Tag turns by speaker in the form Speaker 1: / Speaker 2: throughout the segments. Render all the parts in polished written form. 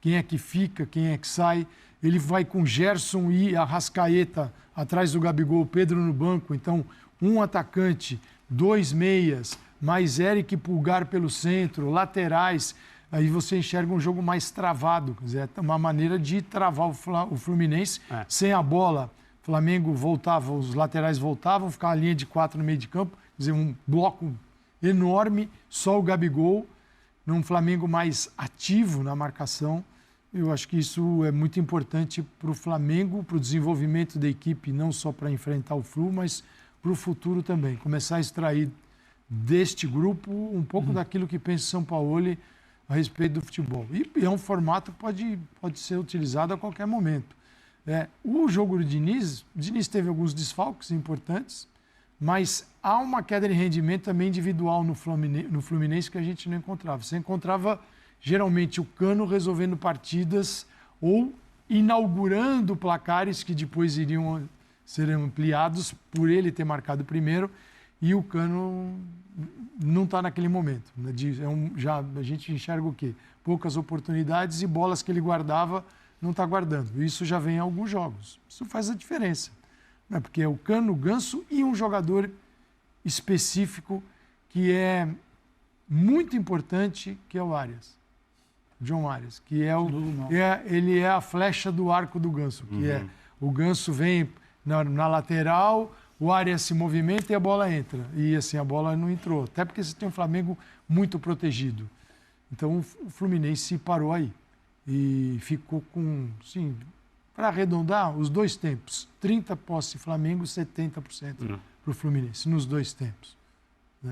Speaker 1: quem é que fica, quem é que sai. Ele vai com Gerson e Arrascaeta atrás do Gabigol, Pedro no banco. Então, um atacante, 2 meias, mais Eric e Pulgar pelo centro, laterais. Aí você enxerga um jogo mais travado. Quer dizer, é uma maneira de travar o Fluminense sem a bola. O Flamengo voltava, os laterais voltavam, ficava a linha de 4 no meio de campo. Quer dizer, um bloco enorme, só o Gabigol, num Flamengo mais ativo na marcação. Eu acho que isso é muito importante para o Flamengo, para o desenvolvimento da equipe, não só para enfrentar o Flu, mas para o futuro também. Começar a extrair deste grupo um pouco daquilo que pensa o Sampaoli a respeito do futebol. E é um formato que pode ser utilizado a qualquer momento. O jogo do Diniz, o Diniz teve alguns desfalques importantes, mas há uma queda de rendimento também individual no Fluminense que a gente não encontrava. Você encontrava, geralmente, o Cano resolvendo partidas ou inaugurando placares que depois iriam ser ampliados por ele ter marcado primeiro, e o Cano não está naquele momento. A gente enxerga o quê? Poucas oportunidades e bolas que ele guardava, não está guardando. Isso já vem em alguns jogos. Isso faz a diferença. Porque é o Cano, o Ganso e um jogador específico que é muito importante, que é o Arias. John Arias, que ele é a flecha do arco do Ganso, que é o Ganso vem na lateral, o Arias se movimenta e a bola entra. E assim, a bola não entrou, até porque você tem um Flamengo muito protegido. Então o Fluminense parou aí e ficou com, sim, para arredondar, os dois tempos. 30% posse Flamengo, 70% para o Fluminense, nos dois tempos.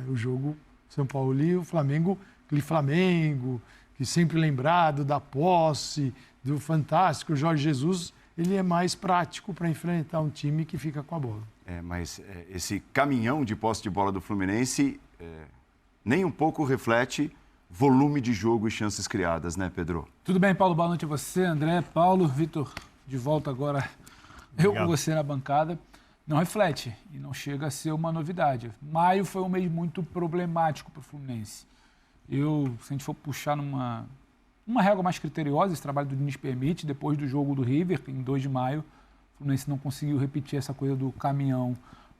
Speaker 1: O jogo São Paulo e o Flamengo, aquele Flamengo, que sempre lembrado da posse, do fantástico Jorge Jesus, ele é mais prático para enfrentar um time que fica com a bola.
Speaker 2: Mas esse caminhão de posse de bola do Fluminense nem um pouco reflete volume de jogo e chances criadas, né, Pedro?
Speaker 3: Tudo bem, Paulo? Boa noite a você, André, Paulo, Vitor, de volta agora. Eu com você na bancada. Não reflete e não chega a ser uma novidade. Maio foi um mês muito problemático para o Fluminense. Se a gente for puxar numa régua mais criteriosa, esse trabalho do Diniz permite, depois do jogo do River, em 2 de maio, o Fluminense não conseguiu repetir essa coisa do caminhão,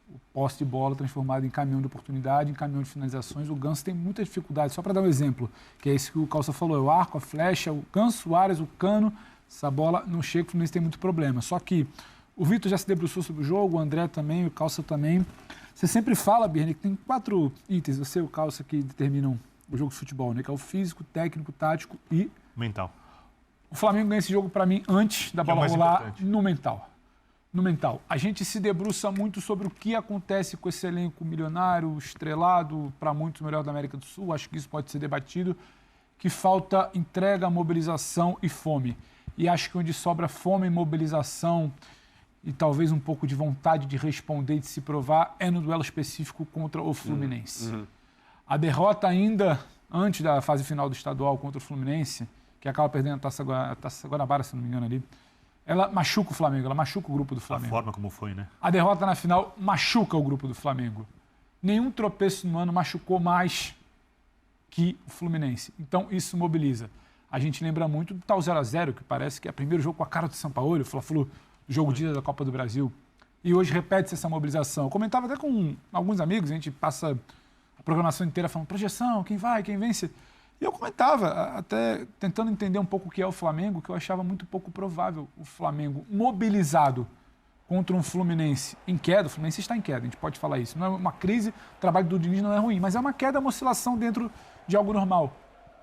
Speaker 3: o posse de bola transformado em caminhão de oportunidade, em caminhão de finalizações. O Ganso tem muita dificuldade. Só para dar um exemplo, que é esse que o Calça falou, é o arco, a flecha, o Ganso, o Arias, o Cano, essa bola não chega, o Fluminense tem muito problema. Só que o Vitor já se debruçou sobre o jogo, o André também, o Calça também. Você sempre fala, Birne, que tem 4 itens, você e o Calça, que determinam o jogo de futebol, né? Que é o físico, técnico, tático e
Speaker 4: mental.
Speaker 3: O Flamengo ganha esse jogo, para mim, antes da bola rolar, no mental. No mental. A gente se debruça muito sobre o que acontece com esse elenco milionário, estrelado, para muitos o melhor da América do Sul. Acho que isso pode ser debatido. Que falta entrega, mobilização e fome. E acho que onde sobra fome e mobilização e talvez um pouco de vontade de responder e de se provar é no duelo específico contra o Fluminense. A derrota ainda antes da fase final do estadual contra o Fluminense, que acaba perdendo a Taça Guanabara, se não me engano ali, ela machuca o Flamengo, ela machuca o grupo do Flamengo.
Speaker 4: A forma como foi, né?
Speaker 3: A derrota na final machuca o grupo do Flamengo. Nenhum tropeço no ano machucou mais que o Fluminense. Então, isso mobiliza. A gente lembra muito do tal 0-0, que parece que é o primeiro jogo com a cara do Sampaoli, o Fla-Flu, jogo dia da Copa do Brasil. E hoje repete-se essa mobilização. Eu comentava até com alguns amigos, a gente passa a programação inteira falando projeção, quem vai, quem vence. E eu comentava, até tentando entender um pouco o que é o Flamengo, que eu achava muito pouco provável o Flamengo mobilizado contra um Fluminense em queda. O Fluminense está em queda, a gente pode falar isso. Não é uma crise, o trabalho do Diniz não é ruim, mas é uma queda, uma oscilação dentro de algo normal.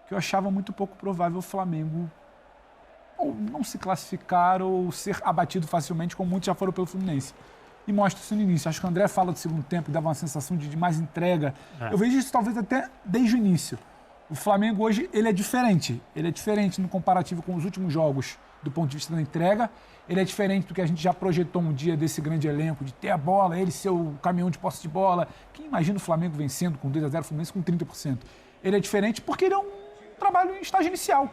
Speaker 3: Que eu achava muito pouco provável o Flamengo ou não se classificar ou ser abatido facilmente, como muitos já foram pelo Fluminense. E mostra isso no início. Acho que o André fala do segundo tempo, dava uma sensação de mais entrega. Eu vejo isso talvez até desde o início. O Flamengo hoje, ele é diferente. Ele é diferente no comparativo com os últimos jogos do ponto de vista da entrega. Ele é diferente do que a gente já projetou um dia desse grande elenco, de ter a bola, ele ser o caminhão de posse de bola. Quem imagina o Flamengo vencendo com 2-0, o Fluminense com 30%? Ele é diferente porque ele é um trabalho em estágio inicial.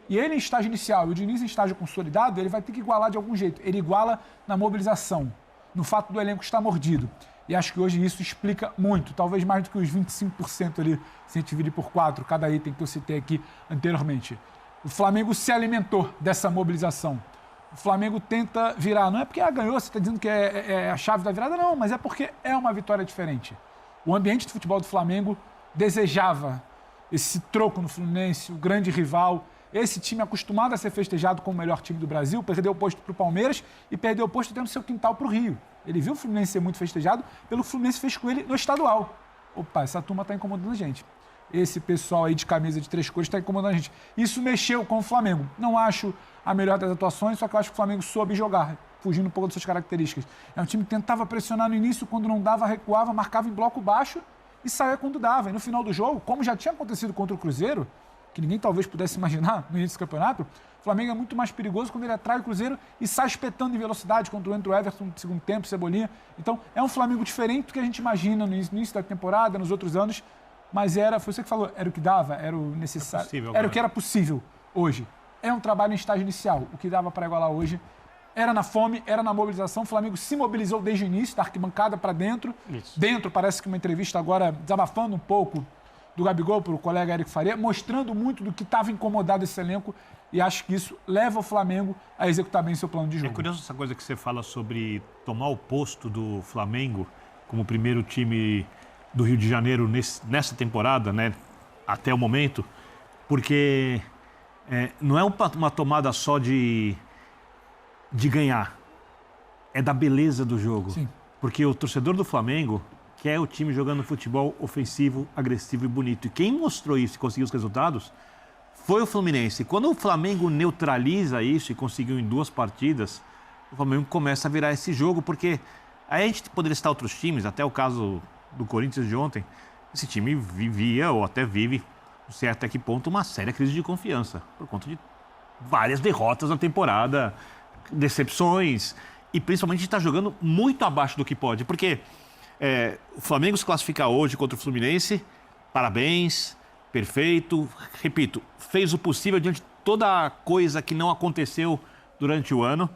Speaker 3: E ele em estágio inicial e o Diniz em estágio consolidado, ele vai ter que igualar de algum jeito. Ele iguala na mobilização, no fato do elenco estar mordido. E acho que hoje isso explica muito, talvez mais do que os 25% ali, se a gente dividir por 4, cada item que eu citei aqui anteriormente. O Flamengo se alimentou dessa mobilização. O Flamengo tenta virar. Não é porque ganhou, você está dizendo que é a chave da virada, não, mas é porque é uma vitória diferente. O ambiente de futebol do Flamengo desejava esse troco no Fluminense, o grande rival. Esse time acostumado a ser festejado como o melhor time do Brasil, perdeu o posto para o Palmeiras e perdeu o posto dentro do seu quintal para o Rio. Ele viu o Fluminense ser muito festejado pelo que o Fluminense fez com ele no estadual. Opa, essa turma está incomodando a gente. Esse pessoal aí de camisa de 3 cores está incomodando a gente. Isso mexeu com o Flamengo. Não acho a melhor das atuações, só que eu acho que o Flamengo soube jogar, fugindo um pouco das suas características. É um time que tentava pressionar no início, quando não dava, recuava, marcava em bloco baixo e saía quando dava. E no final do jogo, como já tinha acontecido contra o Cruzeiro, que ninguém talvez pudesse imaginar no início do campeonato, o Flamengo é muito mais perigoso quando ele atrai o Cruzeiro e sai espetando em velocidade, quando entra o Everton no segundo tempo, Cebolinha. Então, é um Flamengo diferente do que a gente imagina no início da temporada, nos outros anos, mas foi você que falou, era o que dava, era o necessário, era o que era possível hoje. É um trabalho em estágio inicial, o que dava para igualar hoje. Era na fome, era na mobilização, o Flamengo se mobilizou desde o início, da arquibancada para dentro. Isso. Dentro, parece que uma entrevista agora, desabafando um pouco do Gabigol para o colega Eric Faria, mostrando muito do que estava incomodado esse elenco, e acho que isso leva o Flamengo a executar bem seu plano de jogo.
Speaker 4: É curioso essa coisa que você fala sobre tomar o posto do Flamengo como primeiro time do Rio de Janeiro nessa temporada, né, até o momento, porque não é uma tomada só de ganhar, é da beleza do jogo.
Speaker 3: Sim.
Speaker 4: Porque o torcedor do Flamengo quer o time jogando futebol ofensivo, agressivo e bonito. E quem mostrou isso e conseguiu os resultados foi o Fluminense. Quando o Flamengo neutraliza isso e conseguiu em 2 partidas, o Flamengo começa a virar esse jogo, porque aí a gente poderia citar outros times, até o caso do Corinthians de ontem, esse time vivia ou até vive, não sei até que ponto, uma séria crise de confiança, por conta de várias derrotas na temporada, decepções, e principalmente está jogando muito abaixo do que pode, porque o Flamengo se classificar hoje contra o Fluminense, parabéns, perfeito, repito, fez o possível diante de toda a coisa que não aconteceu durante o ano,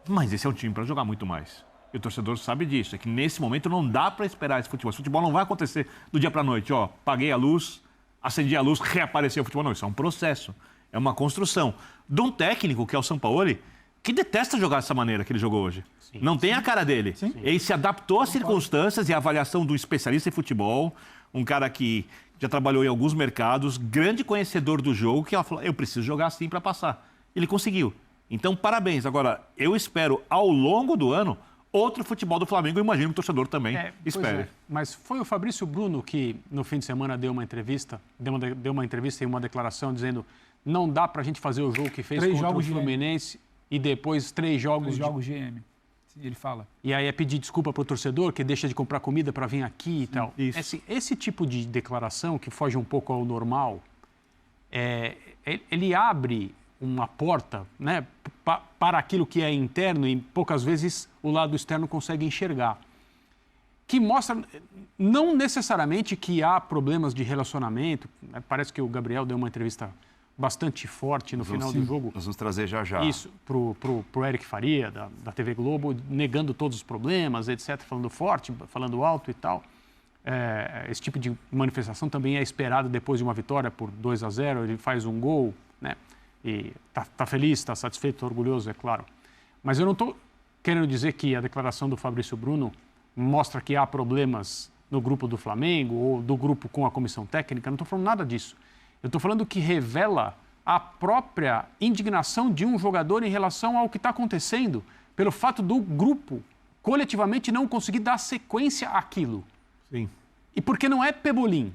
Speaker 4: mas esse é um time para jogar muito mais. E o torcedor sabe disso, é que nesse momento não dá para esperar esse futebol. Esse futebol não vai acontecer do dia para a noite, paguei a luz, acendi a luz, reapareceu o futebol. Não, isso é um processo, é uma construção de um técnico, que é o Sampaoli, que detesta jogar dessa maneira que ele jogou hoje. Sim, não tem a cara dele. Sim. Ele se adaptou às circunstâncias e à avaliação do especialista em futebol, um cara que já trabalhou em alguns mercados, grande conhecedor do jogo, que ela falou, eu preciso jogar assim para passar. Ele conseguiu. Então, parabéns. Agora, eu espero, ao longo do ano, outro futebol do Flamengo, eu imagino que o torcedor também espere.
Speaker 5: Mas foi o Fabrício Bruno que, no fim de semana, deu uma entrevista e uma declaração dizendo não dá para a gente fazer o jogo que fez contra o Fluminense e depois 3 jogos
Speaker 3: GM. Ele fala.
Speaker 5: E aí é pedir desculpa para o torcedor que deixa de comprar comida para vir aqui e tal.
Speaker 4: Isso.
Speaker 5: Assim, esse tipo de declaração, que foge um pouco ao normal, ele abre uma porta, né, para aquilo que é interno e poucas vezes o lado externo consegue enxergar. Que mostra, não necessariamente que há problemas de relacionamento, né? Parece que o Gabriel deu uma entrevista bastante forte no final do jogo.
Speaker 2: Nós vamos trazer já.
Speaker 5: Isso, pro Eric Faria, da TV Globo, negando todos os problemas, etc., falando forte, falando alto e tal. Esse tipo de manifestação também é esperado depois de uma vitória por 2-0, ele faz um gol, né? E tá feliz, está satisfeito, tá orgulhoso, é claro. Mas eu não estou querendo dizer que a declaração do Fabrício Bruno mostra que há problemas no grupo do Flamengo ou do grupo com a comissão técnica, não estou falando nada disso. Eu estou falando que revela a própria indignação de um jogador em relação ao que está acontecendo, pelo fato do grupo, coletivamente, não conseguir dar sequência àquilo.
Speaker 4: Sim.
Speaker 5: E porque não é pebolim.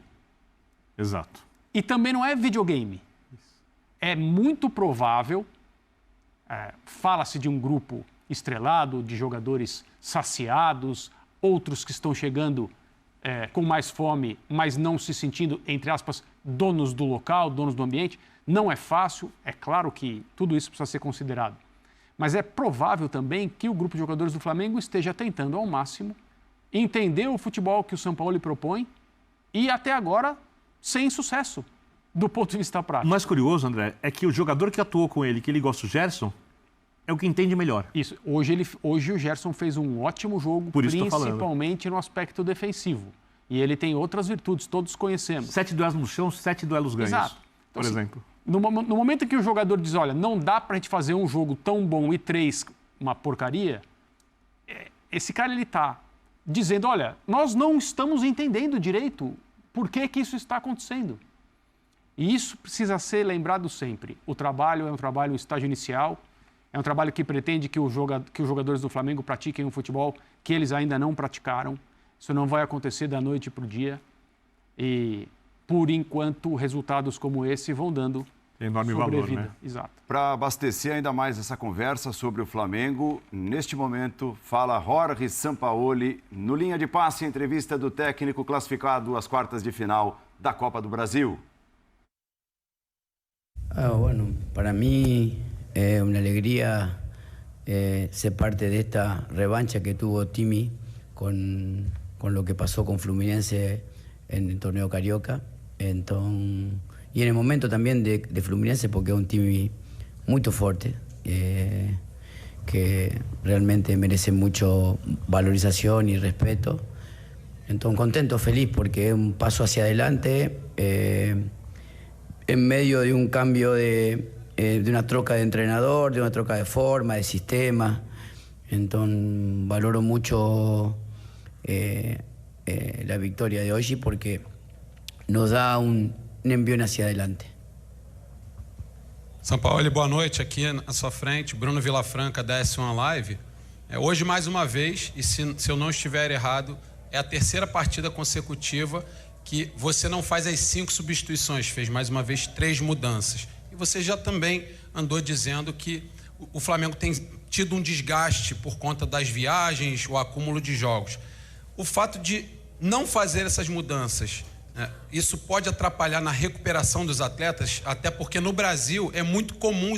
Speaker 4: Exato.
Speaker 5: E também não é videogame. É muito provável, fala-se de um grupo estrelado, de jogadores saciados, outros que estão chegando com mais fome, mas não se sentindo, entre aspas, donos do local, donos do ambiente. Não é fácil, é claro que tudo isso precisa ser considerado. Mas é provável também que o grupo de jogadores do Flamengo esteja tentando ao máximo entender o futebol que o Sampaoli propõe e até agora sem sucesso, do ponto de vista prático.
Speaker 4: O mais curioso, André, é que o jogador que atuou com ele, que ele gosta, o Gerson, é o que entende melhor.
Speaker 5: Isso. Hoje o Gerson fez um ótimo jogo, principalmente no aspecto defensivo. E ele tem outras virtudes, todos conhecemos.
Speaker 4: 7 duelos no chão, 7 duelos ganhos.
Speaker 5: Exato. Então,
Speaker 4: por exemplo.
Speaker 5: No momento em que o jogador diz, olha, não dá para a gente fazer um jogo tão bom e 3 uma porcaria, esse cara ele está dizendo, olha, nós não estamos entendendo direito por que isso está acontecendo. E isso precisa ser lembrado sempre. O trabalho é um trabalho estágio inicial, é um trabalho que pretende que os jogadores do Flamengo pratiquem um futebol que eles ainda não praticaram. Isso não vai acontecer da noite para o dia. E, por enquanto, resultados como esse vão dando
Speaker 4: enorme
Speaker 5: sobrevida.
Speaker 4: valor, né?
Speaker 5: Exato.
Speaker 2: Para abastecer ainda mais essa conversa sobre o Flamengo, neste momento fala Jorge Sampaoli no Linha de Passe, entrevista do técnico classificado às quartas de final da Copa do Brasil.
Speaker 6: Bueno, para mí es una alegría ser parte de esta revancha que tuvo Timi con lo que pasó con Fluminense en el torneo Carioca. Entonces, y en el momento también de Fluminense, porque es un Timi muy fuerte, que realmente merece mucho valorización y respeto. Entonces, contento, feliz, porque es un paso hacia adelante. En medio de un cambio de una troca de entrenador, de una troca de forma, de sistema. Entonces valoro mucho la victoria de hoy porque nos dá um envião hacia adelante.
Speaker 7: Sampaoli, boa noite. Aqui à sua frente, Bruno Vilafranca, da S1 Live. Hoje, mais uma vez, e se eu não estiver errado, é a terceira partida consecutiva que você não faz as 5 substituições, fez mais uma vez 3 mudanças. E você já também andou dizendo que o Flamengo tem tido um desgaste por conta das viagens, o acúmulo de jogos. O fato de não fazer essas mudanças, isso pode atrapalhar na recuperação dos atletas, até porque no Brasil é muito comum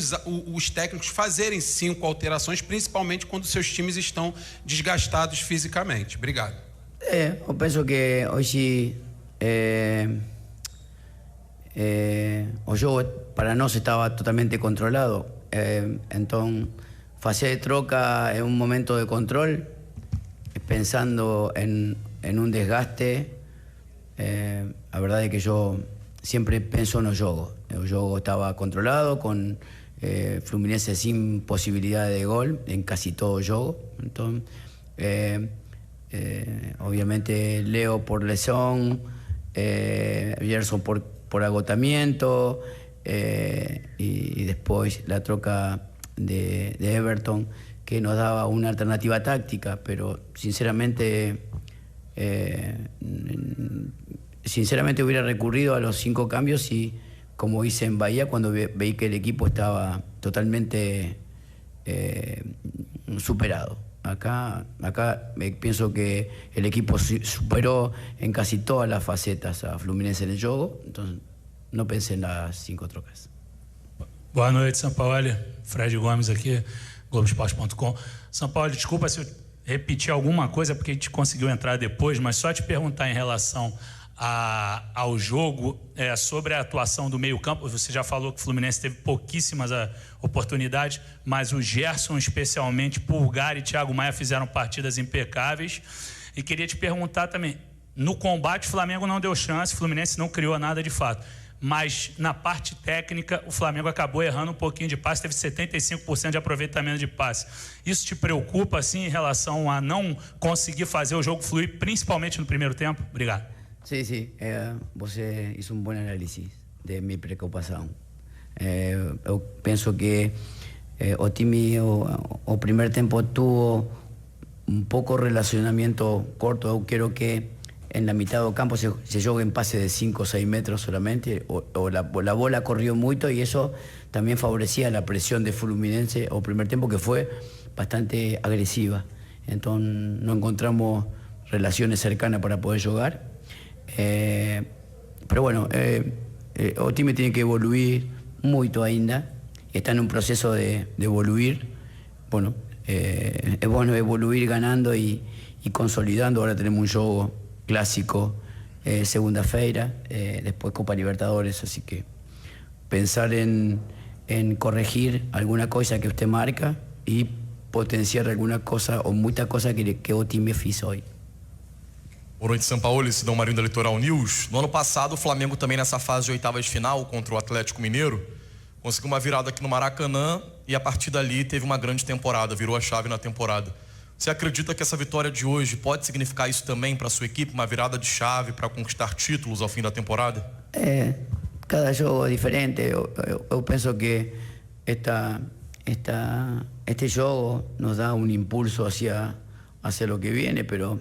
Speaker 7: os técnicos fazerem 5 alterações, principalmente quando seus times estão desgastados fisicamente. Obrigado.
Speaker 6: Eu penso que hoje o jogo para nós estava totalmente controlado, então fazer troca é um momento de controle, pensando em desgaste. La verdad es que yo siempre pienso no jogo. El jogo estaba controlado, con Fluminense sin posibilidad de gol en casi todo jogo. Entonces, obviamente Leo por lesión, Gerson por agotamiento, y después la troca de Everton, que nos daba una alternativa táctica, pero sinceramente hubiera recurrido a los 5 cambios y, como hice en Bahía, cuando veí que el equipo estaba totalmente superado. Acá pienso que el equipo superó en casi todas las facetas a Fluminense en el jogo, entonces no pensé en las 5 trocas.
Speaker 8: Boa noite, Sampaoli. Fred Gomes aqui, Globoesporte.com. Sampaoli, desculpa se eu repetir alguma coisa, porque a gente conseguiu entrar depois, mas só te perguntar em relação ao jogo, sobre a atuação do meio-campo. Você já falou que o Fluminense teve pouquíssimas oportunidades, mas o Gerson, especialmente, Pulgar e Thiago Maia fizeram partidas impecáveis. E queria te perguntar também, no combate o Flamengo não deu chance, o Fluminense não criou nada de fato, mas na parte técnica o Flamengo acabou errando um pouquinho de passe, teve 75% de aproveitamento de passe. Isso te preocupa, assim, em relação a não conseguir fazer o jogo fluir, principalmente no primeiro tempo? Obrigado.
Speaker 6: Sí, você hizo un buen análisis de mi preocupación. Yo pienso que o time o primer tiempo tuvo un poco relacionamiento corto. Yo quiero que en la mitad del campo se juegue en pase de 5 o 6 metros solamente, o la bola corrió mucho, y eso también favorecía la presión de Fluminense o primer tiempo, que fue bastante agresiva. Entonces no encontramos relaciones cercanas para poder jugar. Pero bueno, o time tiene que evoluir mucho ainda, está en un proceso de evoluir. Bueno, es bueno evoluir ganando y consolidando. Ahora tenemos un juego clásico, segunda-feira, después Copa Libertadores, así que pensar en corregir alguna cosa que usted marca y potenciar alguna cosa o muita cosa que o time fez hoje.
Speaker 9: Boa noite, Sampaoli, Sidão Marinho da Litoral News. No ano passado, o Flamengo também nessa fase de oitavas de final contra o Atlético Mineiro conseguiu uma virada aqui no Maracanã e a partir dali teve uma grande temporada, virou a chave na temporada. Você acredita que essa vitória de hoje pode significar isso também para a sua equipe, uma virada de chave para conquistar títulos ao fim da temporada?
Speaker 6: Cada jogo é diferente. Eu penso que este jogo nos dá um impulso hacia lo que viene, pero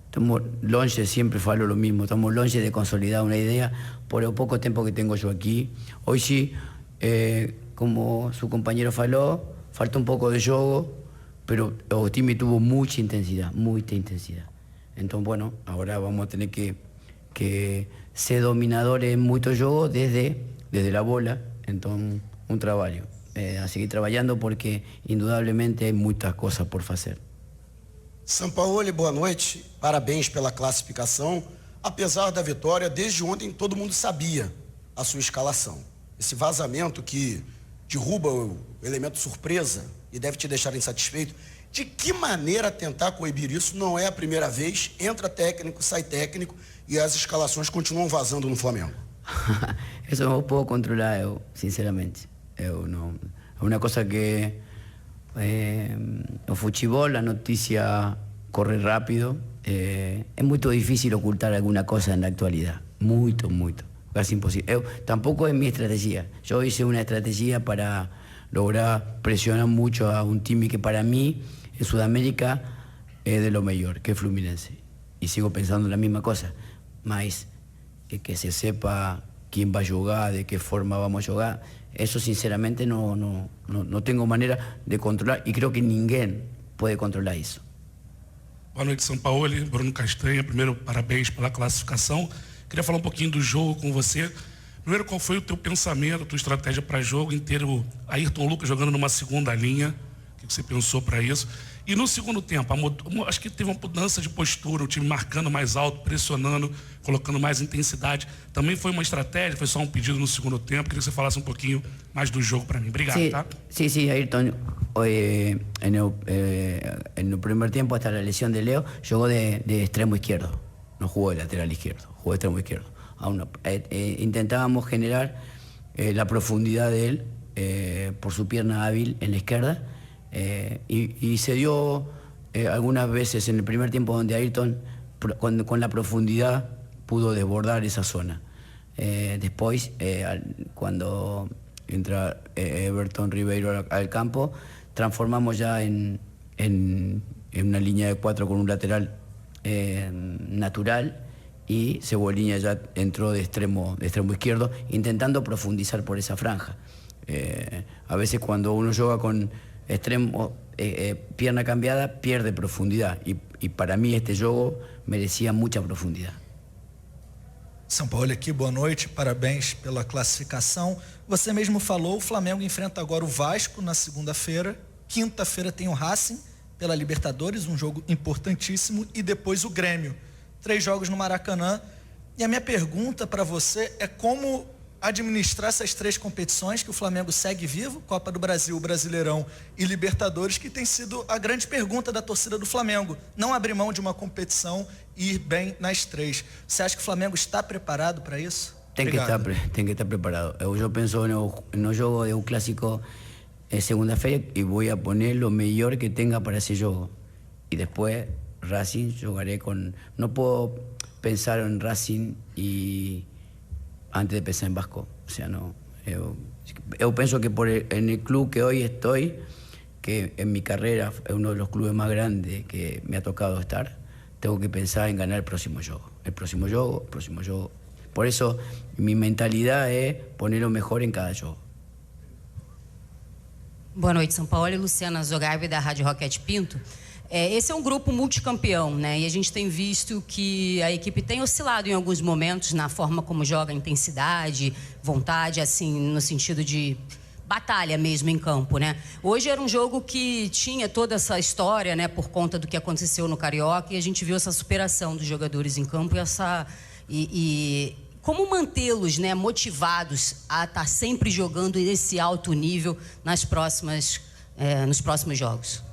Speaker 6: estamos longe, siempre falo lo mismo, estamos longe de consolidar una idea por el poco tiempo que tengo yo aquí. Hoy sí, como su compañero faló, falta un poco de juego, pero el time tuvo mucha intensidad. Entonces, bueno, ahora vamos a tener que ser dominadores en mucho juego desde la bola. Entonces, un trabajo. A seguir trabajando porque, indudablemente, hay muchas cosas por hacer.
Speaker 10: Sampaoli, boa noite. Parabéns pela classificação. Apesar da vitória, desde ontem todo mundo sabia a sua escalação. Esse vazamento que derruba o elemento surpresa e deve te deixar insatisfeito. De que maneira tentar coibir isso? Não é a primeira vez. Entra técnico, sai técnico e as escalações continuam vazando no Flamengo.
Speaker 6: Isso não posso controlar, sinceramente. É uma coisa que o futebol, a notícia corre rápido. É muito difícil ocultar alguma coisa na atualidade. Muito. Casi imposible. Tampoco es mi estrategia. Yo hice una estrategia para lograr presionar mucho a un time que para mí en Sudamérica es de lo mejor, que es Fluminense. Y sigo pensando la misma cosa. Mas que se sepa quién va a jugar, de qué forma vamos a jugar, eso sinceramente no tengo manera de controlar y creo que ninguém puede controlar isso.
Speaker 11: Boa noite, Sampaoli. Bruno Castanha. Primeiro, parabéns pela classificação. Queria falar um pouquinho do jogo com você. Primeiro, qual foi o teu pensamento, a tua estratégia para jogo inteiro? Ayrton Lucas jogando numa segunda linha. O que você pensou para isso? E no segundo tempo, acho que teve uma mudança de postura, o time marcando mais alto, pressionando, colocando mais intensidade. Também foi uma estratégia, foi só um pedido no segundo tempo. Queria que você falasse um pouquinho mais do jogo para mim. Obrigado,
Speaker 6: sí,
Speaker 11: tá?
Speaker 6: Sí, Ayrton, en el primer tiempo, hasta la lesión de Leo, jugó de extremo izquierdo. No jugó de lateral izquierdo, jugó de extremo izquierdo. Intentábamos generar la profundidad de él por su pierna hábil en la izquierda. Y se dio algunas veces en el primer tiempo donde Ayrton con la profundidad pudo desbordar esa zona. Después, cuando entra Everton Ribeiro al campo, transformamos ya en una línea de 4 con un lateral natural y Cebolinha ya entró de extremo izquierdo intentando profundizar por esa franja. A veces cuando uno juega con extremo, pierna cambiada, pierde profundidad y para mí este juego merecía mucha profundidad.
Speaker 12: Sampaoli aqui, boa noite, parabéns pela classificação. Você mesmo falou, o Flamengo enfrenta agora o Vasco na segunda-feira, quinta-feira tem o Racing pela Libertadores, um jogo importantíssimo, e depois o Grêmio. 3 jogos no Maracanã. E a minha pergunta para você é como administrar essas 3 competições que o Flamengo segue vivo, Copa do Brasil, Brasileirão e Libertadores, que tem sido a grande pergunta da torcida do Flamengo. Não abrir mão de uma competição e ir bem nas 3. Você acha que o Flamengo está preparado para isso?
Speaker 6: Tem que estar preparado. Eu penso no jogo de un clásico segunda-feira y voy a poner lo mejor que tenga para ese juego. Y después Racing jugaré con... No puedo pensar en Racing y antes de pensar en Vasco. O sea, no. Yo pienso que en el club que hoy estoy, que en mi carrera es uno de los clubes más grandes que me ha tocado estar, tengo que pensar en ganar el próximo juego. El próximo juego. Por eso mi mentalidad es poner lo mejor en cada juego.
Speaker 13: Boa noite, Sampaoli. Luciana Zogarbi, da Rádio Roquete Pinto. Esse é um grupo multicampeão, né? E a gente tem visto que a equipe tem oscilado em alguns momentos na forma como joga, intensidade, vontade, assim, no sentido de batalha mesmo em campo, né? Hoje era um jogo que tinha toda essa história, né? Por conta do que aconteceu no Carioca, e a gente viu essa superação dos jogadores em campo e como mantê-los, né, motivados a estar sempre jogando nesse alto nível nos próximos jogos?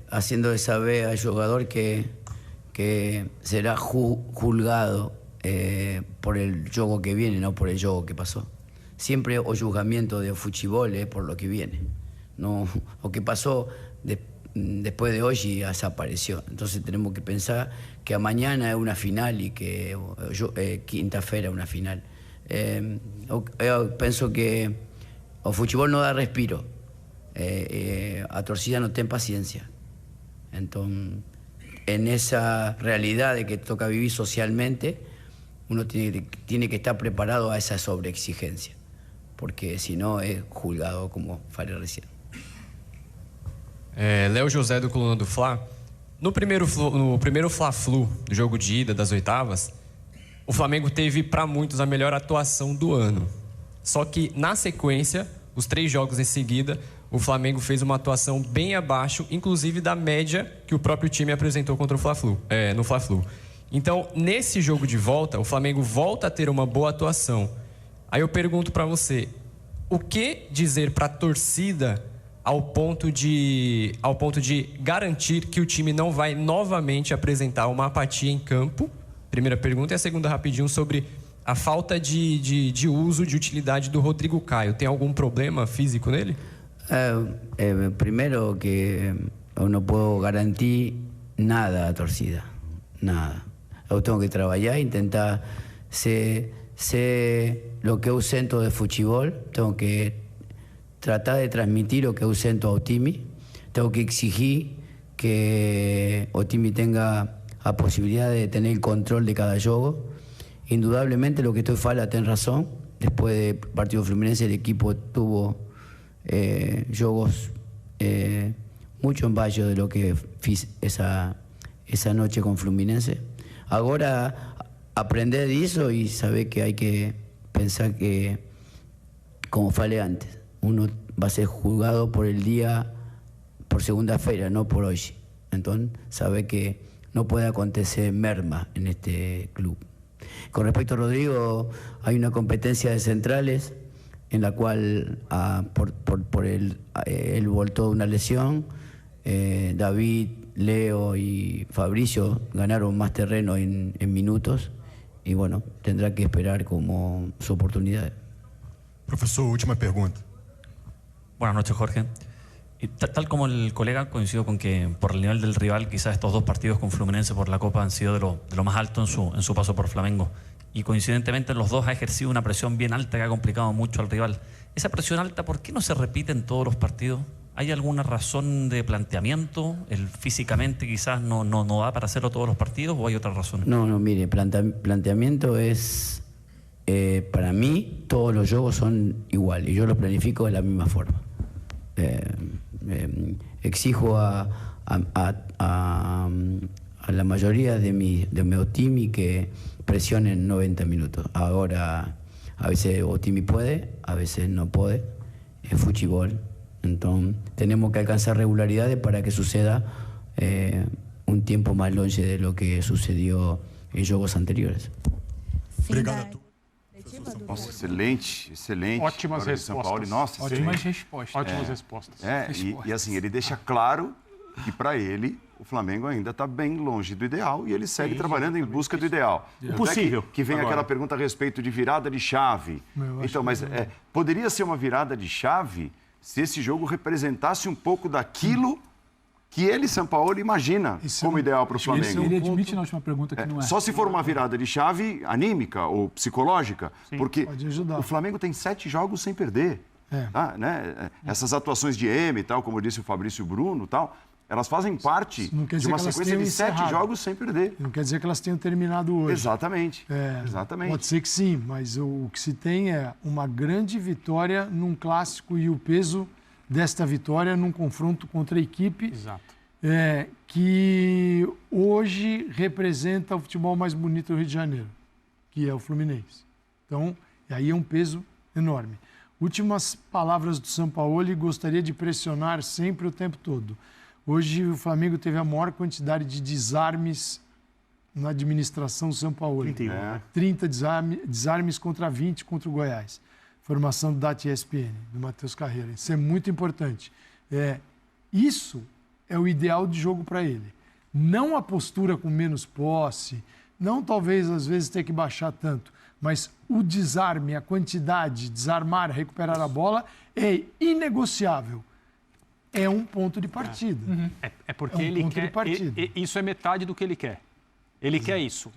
Speaker 6: Haciendo saber al jugador que será juzgado por el juego que viene, no por el juego que pasó. Siempre o juzgamiento de fútbol es por lo que viene. No, lo que pasó después de hoy ya desapareció. Entonces tenemos que pensar que a mañana es una final y que quinta-feira es una final. Yo pienso que el fútbol no da respiro. A torcida no ten paciencia. Entonces, en esa realidad de que toca vivir socialmente, uno tiene que estar preparado a esa sobreexigencia, porque si no es juzgado, como falei recién.
Speaker 14: Léo José, do Coluna do Fla. No primeiro Fla-Flu do jogo de ida das oitavas, o Flamengo teve, para muitos, a melhor atuação do ano. Só que, na sequência, os 3 jogos em seguida, o Flamengo fez uma atuação bem abaixo, inclusive da média que o próprio time apresentou contra o Fla-Flu, no Fla-Flu. Então, nesse jogo de volta, o Flamengo volta a ter uma boa atuação. Aí eu pergunto para você, o que dizer para a torcida ao ponto de garantir que o time não vai novamente apresentar uma apatia em campo? Primeira pergunta. E a segunda, rapidinho, sobre a falta de uso, de utilidade do Rodrigo Caio. Tem algum problema físico nele?
Speaker 6: Primero que eu não posso garantir nada à torcida, nada. Eu tenho que trabalhar, intentar ser lo que eu sinto de futebol, tenho que tratar de transmitir lo que eu sinto ao time, tenho que exigir que o time tenga a posibilidad de tener el control de cada juego. Indudablemente lo que estoy falando tiene razón. Después del partido Fluminense el equipo tuvo juegos mucho en bajo de lo que fiz esa noche con Fluminense. Ahora aprender de eso y saber que hay que pensar que, como falei antes, uno va a ser juzgado por el día, por segunda-feira, no por hoy. Entonces, saber que no puede acontecer merma en este club. Con respecto a Rodrigo, hay una competencia de centrales en la cual él voltó de una lesión. David, Leo y Fabricio ganaron más terreno en minutos y bueno, tendrá que esperar como su oportunidad.
Speaker 15: Profesor, última pregunta.
Speaker 16: Buenas noches, Jorge. Y tal como el colega, coincido con que por el nivel del rival, quizás estos 2 partidos con Fluminense por la Copa han sido de lo más alto en su paso por Flamengo. Y coincidentemente los dos ha ejercido una presión bien alta que ha complicado mucho al rival. Esa presión alta, ¿por qué no se repite en todos los partidos? ¿Hay alguna razón de planteamiento? ¿El físicamente quizás no da para hacerlo todos los partidos o hay otra razón?
Speaker 6: No, mire, planteamiento es, para mí, todos los juegos son iguales y yo los planifico de la misma forma. Exijo a la mayoría de mi Otimi que presionen 90 minutos. Ahora, a veces Otimi puede, a veces no puede. Es fútbol. Entonces, tenemos que alcanzar regularidades para que suceda un tiempo más longe de lo que sucedió en juegos anteriores.
Speaker 15: Obrigado.
Speaker 2: Nossa, excelente.
Speaker 5: Ótimas respostas.
Speaker 2: São Paulo. Nossa,
Speaker 3: Ótimas respostas.
Speaker 5: Ótimas respostas.
Speaker 2: E assim, ele deixa claro que para ele o Flamengo ainda está bem longe do ideal e ele segue trabalhando em busca do ideal.
Speaker 5: O possível.
Speaker 2: Que vem
Speaker 5: agora
Speaker 2: aquela pergunta a respeito de virada de chave. Então, mas poderia ser uma virada de chave se esse jogo representasse um pouco daquilo que ele, Sampaoli, imagina como ideal para o Flamengo.
Speaker 3: Ele admite na última pergunta que não é.
Speaker 2: Só se for uma virada de chave anímica ou psicológica, porque o Flamengo tem 7 jogos sem perder. Tá, né? Essas atuações de M e tal, como disse o Fabrício Bruno, tal, elas fazem parte de uma sequência de 7 jogos sem perder.
Speaker 1: Não quer dizer que elas tenham terminado hoje.
Speaker 2: Exatamente. Exatamente.
Speaker 1: Pode ser que sim, mas o que se tem é uma grande vitória num clássico e o peso desta vitória num confronto contra a equipe que hoje representa o futebol mais bonito do Rio de Janeiro, que é o Fluminense. Então, aí é um peso enorme. Últimas palavras do Sampaoli, gostaria de pressionar sempre o tempo todo. Hoje o Flamengo teve a maior quantidade de desarmes na administração do Sampaoli. 30 desarmes contra 20 contra o Goiás. Formação do DAT ESPN, do Matheus Carreira. Isso é muito importante. Isso é o ideal de jogo para ele. Não a postura com menos posse, não talvez às vezes ter que baixar tanto, mas o desarme, a quantidade, desarmar, recuperar a bola é inegociável. É um ponto de partida.
Speaker 5: É porque ele quer. Isso é metade do que ele quer. Ele quer isso.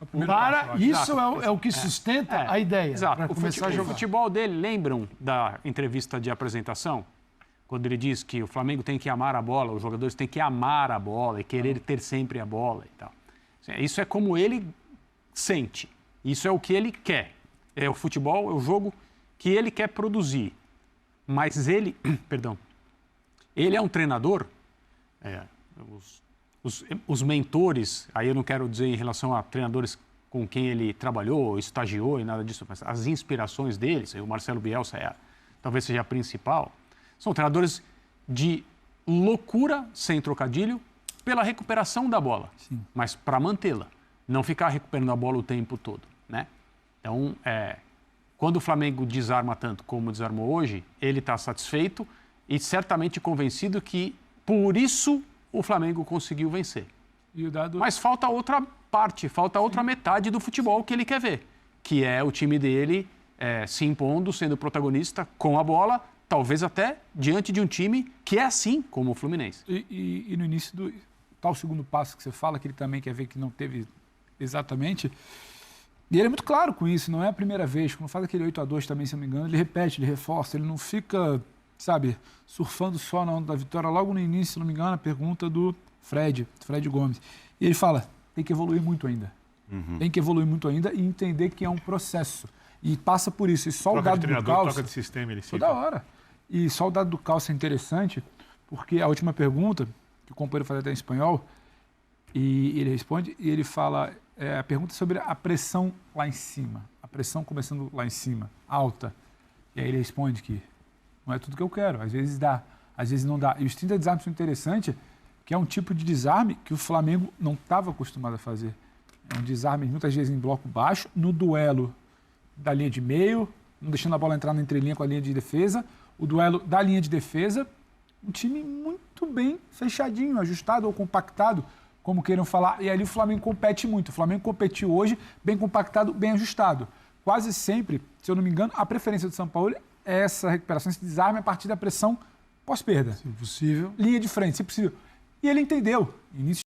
Speaker 1: Isso é o que sustenta a ideia.
Speaker 5: Exato.
Speaker 1: O
Speaker 5: futebol dele, lembram da entrevista de apresentação? Quando ele diz que o Flamengo tem que amar a bola, os jogadores têm que amar a bola e querer ter sempre a bola e tal. Isso é como ele sente. Isso é o que ele quer. É o futebol, é o jogo que ele quer produzir. Mas ele, ele é um treinador, os mentores, aí eu não quero dizer em relação a treinadores com quem ele trabalhou, estagiou e nada disso, mas as inspirações deles, o Marcelo Bielsa talvez seja a principal, são treinadores de loucura, sem trocadilho, pela recuperação da bola, mas para mantê-la, não ficar recuperando a bola o tempo todo, né? Então, quando o Flamengo desarma tanto como desarmou hoje, ele está satisfeito e certamente convencido que, por isso, o Flamengo conseguiu vencer. Mas falta outra parte, falta outra metade do futebol que ele quer ver, que é o time dele se impondo, sendo protagonista com a bola, talvez até diante de um time que é assim como o Fluminense.
Speaker 3: E no início do tal segundo passo que você fala, que ele também quer ver que não teve exatamente... E ele é muito claro com isso, não é a primeira vez. Quando faz aquele 8-2 também, se não me engano, ele repete, ele reforça, ele não fica, surfando só na onda da vitória. Logo no início, se não me engano, a pergunta do Fred Gomes. E ele fala, tem que evoluir muito ainda. Tem que evoluir muito ainda e entender que é um processo. E passa por isso. E só o dado do Calça...
Speaker 4: Troca de sistema, ele
Speaker 3: toda hora. E só o dado do Calça é interessante, porque a última pergunta, que o companheiro faz até em espanhol, e ele responde, e ele fala... a pergunta sobre a pressão lá em cima. A pressão começando lá em cima, alta. E aí ele responde que não é tudo que eu quero. Às vezes dá, às vezes não dá. E os 30 desarmes são interessantes, que é um tipo de desarme que o Flamengo não estava acostumado a fazer. É um desarme, muitas vezes, em bloco baixo, no duelo da linha de meio, não deixando a bola entrar na entrelinha com a linha de defesa. O duelo da linha de defesa, um time muito bem fechadinho, ajustado ou compactado, como queiram falar, e ali o Flamengo compete muito. O Flamengo competiu hoje bem compactado, bem ajustado. Quase sempre, se eu não me engano, a preferência do São Paulo é essa recuperação, esse desarme a partir da pressão pós-perda.
Speaker 1: Se possível.
Speaker 3: Linha de frente, se possível. E ele entendeu. Início